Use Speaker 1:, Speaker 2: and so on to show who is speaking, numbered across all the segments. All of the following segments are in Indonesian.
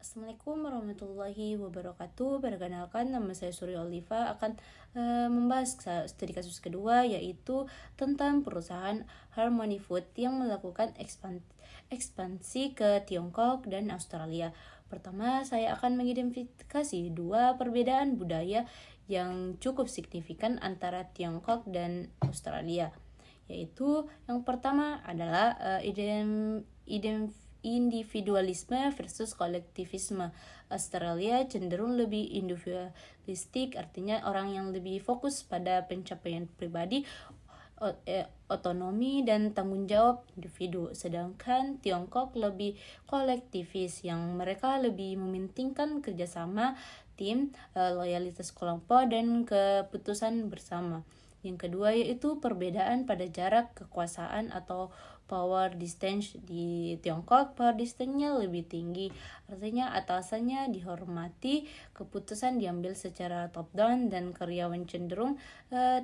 Speaker 1: Assalamualaikum warahmatullahi wabarakatuh. Perkenalkan, nama saya Surya Oliva akan membahas studi kasus kedua, yaitu tentang perusahaan Harmony Food yang melakukan ekspansi ke Tiongkok dan Australia. Pertama, saya akan mengidentifikasi dua perbedaan budaya yang cukup signifikan antara Tiongkok dan Australia, yaitu yang pertama adalah individualisme versus kolektivisme. Australia cenderung lebih individualistik, artinya orang yang lebih fokus pada pencapaian pribadi, otonomi dan tanggung jawab individu. Sedangkan Tiongkok lebih kolektivis, yang mereka lebih mementingkan kerjasama tim, loyalitas kelompok dan keputusan bersama. Yang kedua yaitu perbedaan pada jarak kekuasaan atau power distance. Di Tiongkok power distance-nya lebih tinggi, artinya atasannya dihormati, keputusan diambil secara top down dan karyawan cenderung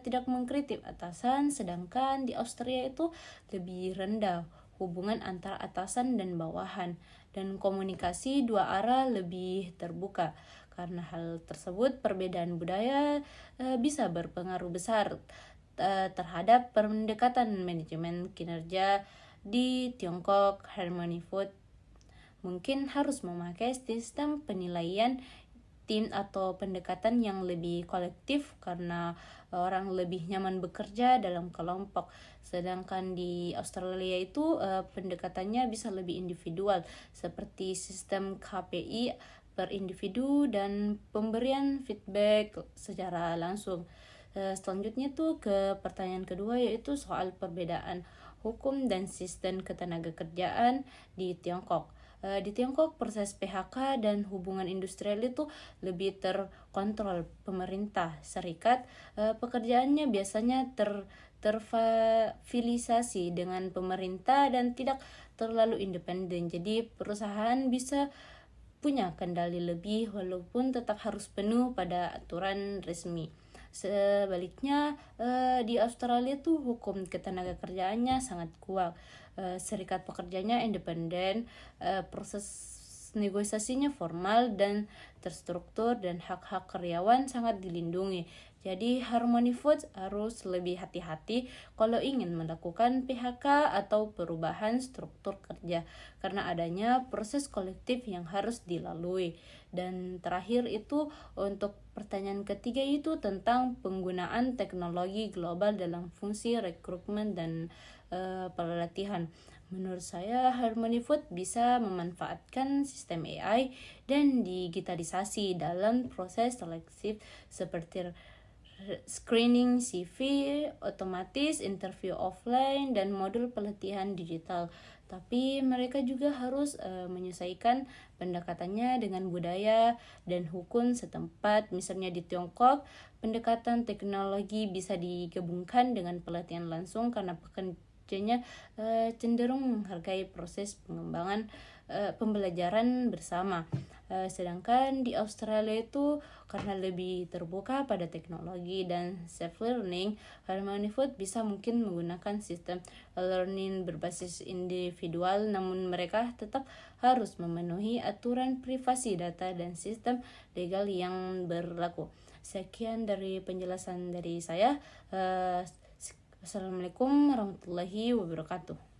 Speaker 1: tidak mengkritik atasan. Sedangkan di Australia itu lebih rendah hubungan antara atasan dan bawahan, dan komunikasi dua arah lebih terbuka. Karena hal tersebut, perbedaan budaya bisa berpengaruh besar terhadap pendekatan manajemen kinerja. Di Tiongkok, Harmony Food mungkin harus memakai sistem penilaian tim atau pendekatan yang lebih kolektif karena orang lebih nyaman bekerja dalam kelompok. Sedangkan di Australia itu pendekatannya bisa lebih individual, seperti sistem KPI per individu dan pemberian feedback secara langsung. Selanjutnya tuh ke pertanyaan kedua, yaitu soal perbedaan hukum dan sistem ketenaga kerjaan di Tiongkok. Di Tiongkok proses PHK dan hubungan industrial itu lebih terkontrol pemerintah. Serikat pekerjaannya biasanya terafiliasi dengan pemerintah dan tidak terlalu independen. Jadi perusahaan bisa punya kendali lebih walaupun tetap harus penuh pada aturan resmi. Sebaliknya di Australia tuh hukum ketenaga kerjaannya sangat kuat. Serikat pekerjanya independen, proses negosiasinya formal dan terstruktur, dan hak-hak karyawan sangat dilindungi. Jadi Harmony Foods harus lebih hati-hati kalau ingin melakukan PHK atau perubahan struktur kerja, karena adanya proses kolektif yang harus dilalui. Dan terakhir itu untuk pertanyaan ketiga itu tentang penggunaan teknologi global dalam fungsi rekrutmen dan pelatihan. Menurut saya Harmony Food bisa memanfaatkan sistem AI dan digitalisasi dalam proses seleksi seperti screening CV otomatis, interview offline, dan modul pelatihan digital. Tapi mereka juga harus menyesuaikan pendekatannya dengan budaya dan hukum setempat. Misalnya di Tiongkok, pendekatan teknologi bisa digabungkan dengan pelatihan langsung karena pekerjanya cenderung menghargai proses pengembangan pembelajaran bersama. Sedangkan di Australia itu karena lebih terbuka pada teknologi dan self learning, Harmony Food bisa mungkin menggunakan sistem learning berbasis individual, namun mereka tetap harus memenuhi aturan privasi data dan sistem legal yang berlaku. Sekian dari penjelasan dari saya. Assalamualaikum warahmatullahi wabarakatuh.